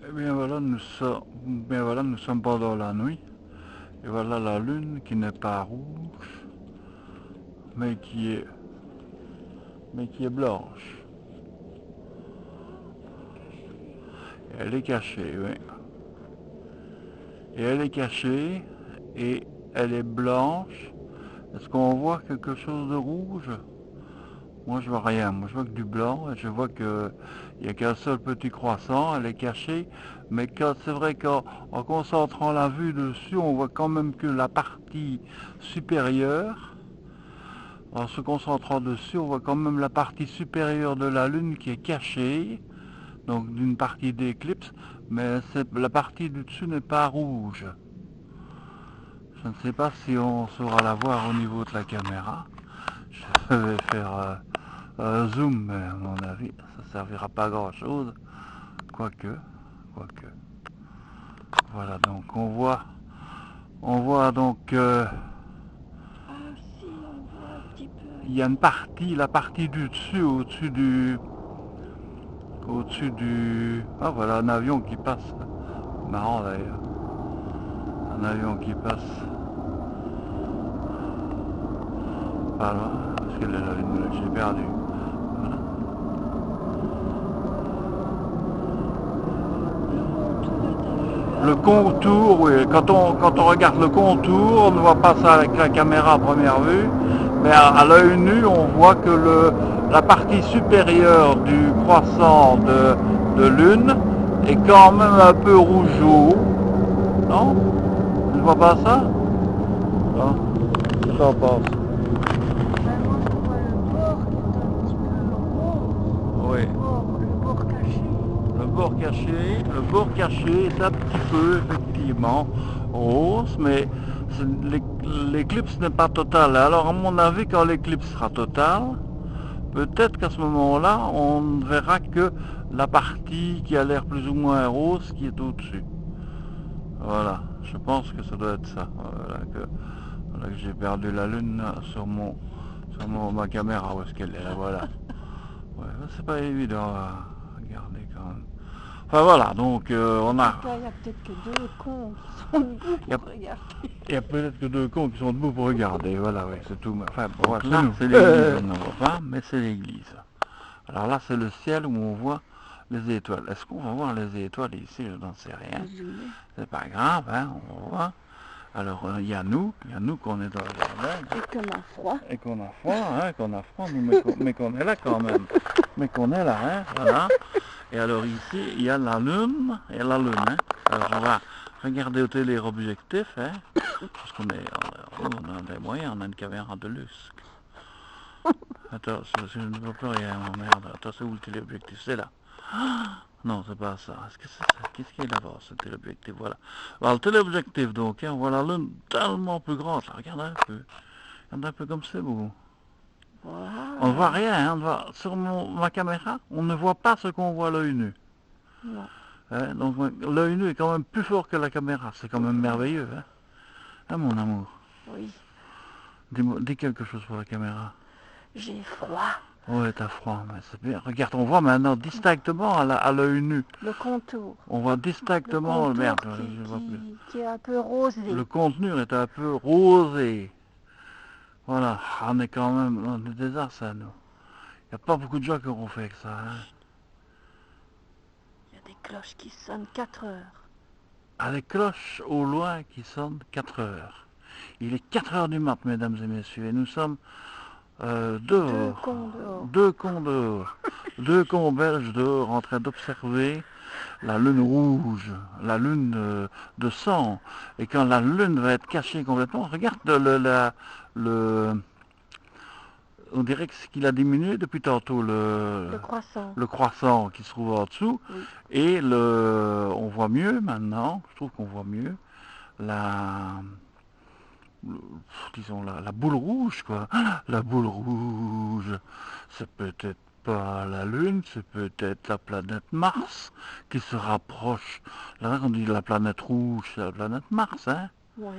Eh bien voilà, nous sommes pendant la nuit. Et voilà la lune qui n'est pas rouge, mais qui est blanche. Et elle est cachée, oui. Et elle est cachée et elle est blanche. Est-ce qu'on voit quelque chose de rouge? Moi je vois rien, moi je vois que du blanc, et je vois qu'il n'y a qu'un seul petit croissant, elle est cachée, mais c'est vrai qu'en concentrant la vue dessus, on voit quand même que la partie supérieure, en se concentrant dessus, on voit quand même la partie supérieure de la Lune qui est cachée, donc d'une partie d'éclipse, mais la partie du dessus n'est pas rouge. Je ne sais pas si on saura la voir au niveau de la caméra. Je vais faire zoom, mais à mon avis, ça servira pas à grand chose. Quoique. Voilà, donc on voit donc, Ah si, on voit un petit peu. il y a une partie, la partie du dessus, au-dessus du, ah voilà, un avion qui passe. Marrant d'ailleurs, un avion qui passe. Pas loin, parce que j'ai perdu. Voilà. Le contour, oui, quand on regarde le contour, on ne voit pas ça avec la caméra à première vue, mais à l'œil nu, on voit que la partie supérieure du croissant de lune est quand même un peu rougeau. Non? Tu ne vois pas ça? Non? Qu'est-ce que t'en penses? Ben moi je vois le bord qui est un petit peu rose. Oui. Le bord caché. Le bord caché est un petit peu, effectivement, rose, mais l'éclipse n'est pas totale. Alors, à mon avis, quand l'éclipse sera totale, peut-être qu'à ce moment-là, on ne verra que la partie qui a l'air plus ou moins rose qui est au-dessus. Voilà, je pense que ça doit être ça. Voilà que j'ai perdu la lune sur ma caméra. Où est-ce qu'elle est là? Voilà. Ouais, c'est pas évident à regarder quand même. Enfin voilà, donc on En a. tout cas, il y a peut-être que deux cons qui sont debout Il y a, pour regarder. il y a peut-être que deux cons qui sont debout pour regarder. Voilà, oui, c'est tout. Enfin, bon, donc là, c'est l'église, on ne voit pas, mais c'est l'église. Alors là, c'est le ciel où on voit les étoiles. Est-ce qu'on va voir les étoiles ici? Je n'en sais rien. C'est pas grave, hein, on va voir. Alors, il y a nous qu'on est dans le jardin. Et qu'on a froid. Et qu'on a froid, nous, mais qu'on est là quand même. Mais qu'on est là, hein, voilà. Et alors ici, il y a la lune, hein. Alors on va regarder au téléobjectif, hein, parce qu'on on a des moyens, on a une caméra de luxe. Attends, je ne vois plus rien, oh merde. Attends, c'est où le téléobjectif? C'est là. Non, c'est pas ça. Est-ce que c'est ça? Qu'est-ce qu'il y a là-bas, ce téléobjectif? Voilà. Alors, le téléobjectif, donc, hein, on voit la lune tellement plus grande. Là, regarde un peu. Regarde un peu comme c'est beau. Voilà. On ne voit rien, hein, sur ma caméra, on ne voit pas ce qu'on voit à l'œil nu. Non. Hein, donc l'œil nu est quand même plus fort que la caméra, c'est quand même merveilleux, hein, hein mon amour? Oui. Dis quelque chose pour la caméra. J'ai froid. Ouais, t'as froid, mais c'est bien. Regarde, on voit maintenant distinctement à l'œil nu. Le contour. On voit distinctement, merde, je vois plus. Qui est un peu rosé. Le contenu est un peu rosé. Voilà, on est quand même, on est des as, ça, nous. Il n'y a pas beaucoup de gens qui auront fait que ça, hein. Il y a des cloches qui sonnent 4 heures. À les cloches au loin qui sonnent 4 heures. Il est 4 heures du mat, mesdames et messieurs, et nous sommes dehors. Deux cons dehors. Deux cons belges dehors en train d'observer la lune rouge, la lune de sang. Et quand la lune va être cachée complètement, regarde on dirait qu'il a diminué depuis tantôt le croissant qui se trouve en dessous. Oui. Et on voit mieux maintenant, je trouve qu'on voit mieux disons la boule rouge, quoi. La boule rouge, c'est peut-être pas la Lune, c'est peut-être la planète Mars qui se rapproche. Là, on dit la planète rouge, c'est la planète Mars, hein. Oui.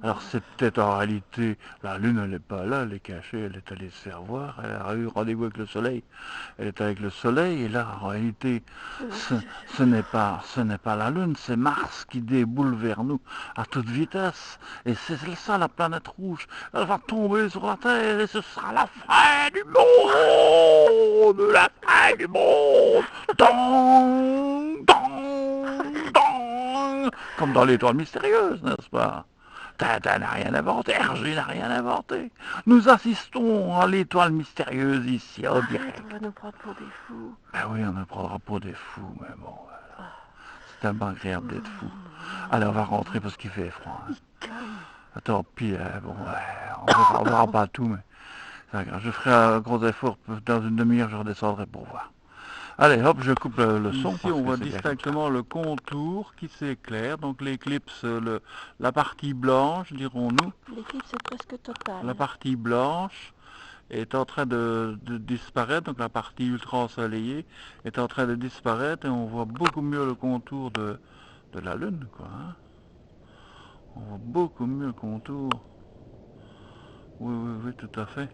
Alors c'est peut-être en réalité, la Lune elle n'est pas là, elle est cachée, elle est allée se faire voir, elle a eu rendez-vous avec le Soleil, elle est avec le Soleil, et là en réalité ce n'est pas la Lune, c'est Mars qui déboule vers nous à toute vitesse, et c'est ça la planète rouge, elle va tomber sur la Terre et ce sera la fin du monde, la fin du monde, dong, dong, dong, comme dans l'étoile mystérieuse, n'est-ce pas? Tintin n'a rien inventé, Hergé n'a rien inventé. Nous assistons à l'étoile mystérieuse ici en Arrête, direct. on va nous prendre pour des fous. Ben oui, on nous prendra pour des fous, mais bon, voilà. C'est tellement agréable d'être fou. Non, Allez, on va non, rentrer parce qu'il fait froid. Hein. calme. Tant pis, bon, ouais, on verra pas tout, mais c'est pas grave. Je ferai un gros effort, dans une demi-heure je redescendrai pour voir. Allez, hop, je coupe le son. Ici, on voit distinctement le contour qui s'éclaire, donc l'éclipse, la partie blanche, dirons-nous. L'éclipse est presque totale. La partie blanche est en train de disparaître, donc la partie ultra ensoleillée est en train de disparaître et on voit beaucoup mieux le contour de la Lune, quoi. Hein. On voit beaucoup mieux le contour. Oui, oui, oui, tout à fait.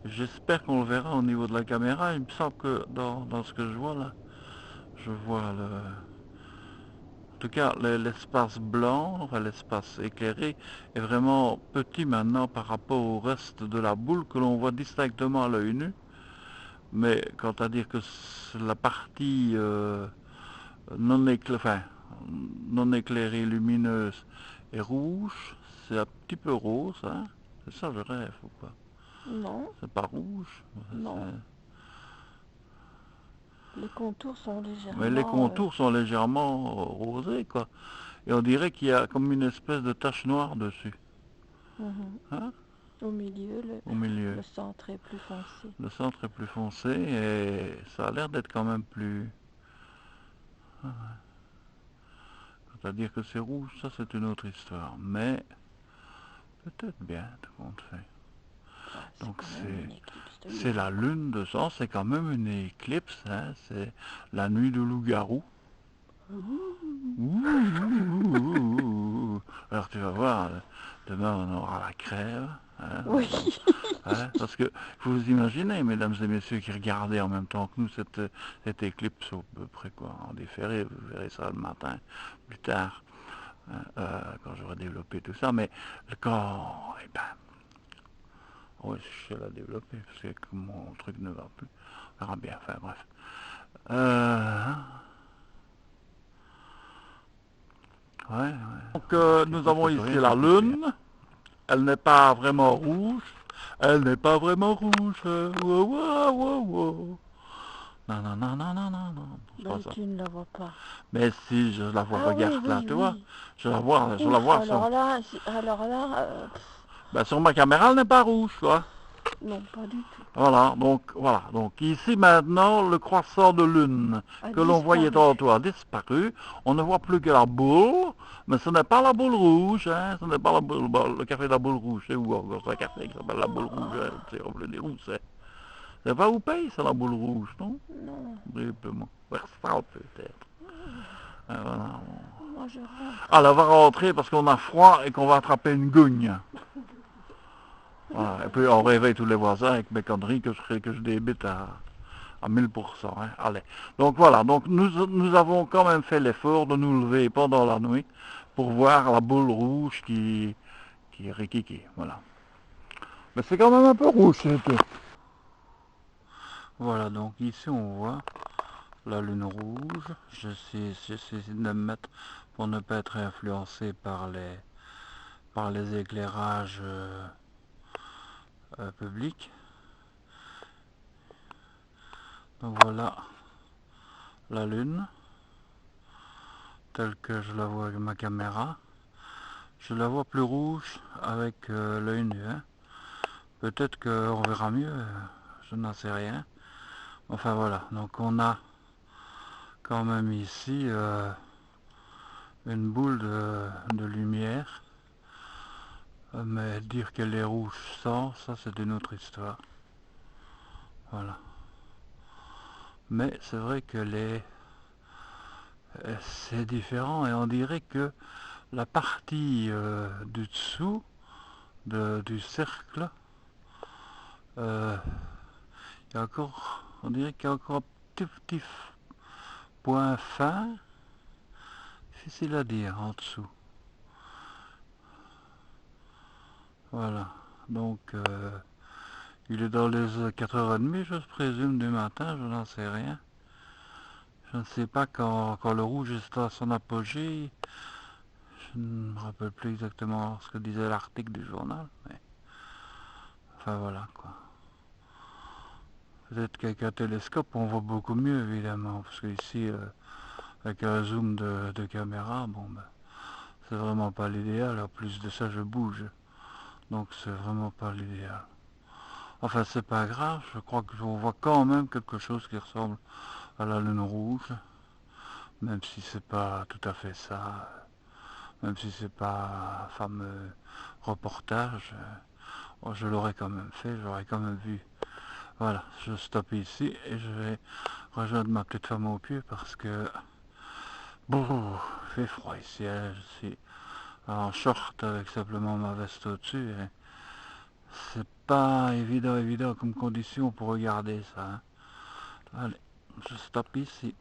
J'espère qu'on le verra au niveau de la caméra. Il me semble que dans ce que je vois là, je vois en tout cas, l'espace blanc, enfin l'espace éclairé, est vraiment petit maintenant par rapport au reste de la boule que l'on voit distinctement à l'œil nu. Mais quant à dire que la partie non éclairée, lumineuse est rouge, c'est un petit peu rose, hein? C'est ça, je rêve ou pas? Non, C'est pas rouge? non. Les contours sont légèrement... Mais les contours sont légèrement rosés, quoi. Et on dirait qu'il y a comme une espèce de tache noire dessus. Hein? Au milieu, Au milieu. le centre est plus foncé. Le centre est plus foncé et ça a l'air d'être quand même plus... C'est-à-dire que c'est rouge, ça c'est une autre histoire. Mais peut-être bien, tout compte fait. Donc c'est la lune de sang, c'est quand même une éclipse, hein, c'est la nuit de loup-garou. Alors tu vas voir, demain on aura la crève. Hein, oui. Hein, parce que vous imaginez, mesdames et messieurs, qui regardaient en même temps que nous cette éclipse à peu près quoi, en différé, vous verrez ça le matin, plus tard, hein, quand j'aurai développé tout ça, mais quand, eh ben, oui, je sais la développer, parce que mon truc ne va plus, on verra bien, enfin bref. Ouais. Donc nous avons ici la lune, elle n'est pas vraiment rouge, elle n'est pas vraiment rouge, wow, wow, wow, wow. Non, non, non, non, non, non, non. Ben, tu ne la vois pas. Mais si, je la vois, regarde oui, là, oui, tu oui. vois. Je la vois. Alors là, ben, sur ma caméra, elle n'est pas rouge, quoi. non, pas du tout. Voilà, donc ici maintenant, le croissant de lune que l'on voyait tantôt a disparu. On ne voit plus que la boule, mais ce n'est pas la boule rouge, hein. Ce n'est pas la boule, le café de la boule rouge, c'est où encore un café qui s'appelle la boule rouge, hein. C'est on veut dire où c'est. C'est pas où paye, c'est la boule rouge, non? Non. Brièvement. Versal peut-être. Voilà. Moi je rentre. Alors on va rentrer parce qu'on a froid et qu'on va attraper une gougne. Voilà. Et puis on réveille tous les voisins avec mes conneries que je débite à 1000%. Hein. Allez. Donc voilà, donc nous avons quand même fait l'effort de nous lever pendant la nuit pour voir la boule rouge qui est rikiki. Voilà. Mais c'est quand même un peu rouge, c'est tout. Voilà, donc ici on voit la lune rouge. J'essaie de me mettre pour ne pas être influencé par les éclairages publics. Donc voilà la lune telle que je la vois avec ma caméra. Je la vois plus rouge avec l'œil nu. Hein. Peut-être qu'on verra mieux, je n'en sais rien. Enfin voilà, donc on a quand même ici une boule de lumière. Mais dire qu'elle est rouge sans, ça c'est une autre histoire. Voilà. Mais c'est vrai que c'est différent et on dirait que la partie du dessous du cercle, il y a encore, on dirait qu'il y a encore un petit point fin, difficile à dire en dessous. Voilà, donc il est dans les 4h30, je présume, du matin, je n'en sais rien. Je ne sais pas quand le rouge est à son apogée. Je ne me rappelle plus exactement ce que disait l'article du journal, mais enfin voilà quoi. Peut-être qu'avec un télescope on voit beaucoup mieux évidemment, parce que ici avec un zoom de caméra, bon ben c'est vraiment pas l'idéal. En plus de ça je bouge, donc c'est vraiment pas l'idéal. Enfin c'est pas grave, je crois que je vois quand même quelque chose qui ressemble à la lune rouge, même si c'est pas tout à fait ça, même si c'est pas un fameux reportage, je l'aurais quand même fait, j'aurais quand même vu. Voilà, je stoppe ici et je vais rejoindre ma petite femme au pied parce que bon, il fait froid ici, hein. Je suis en short avec simplement ma veste au-dessus et c'est pas évident comme condition pour regarder ça, hein. Allez, je stoppe ici.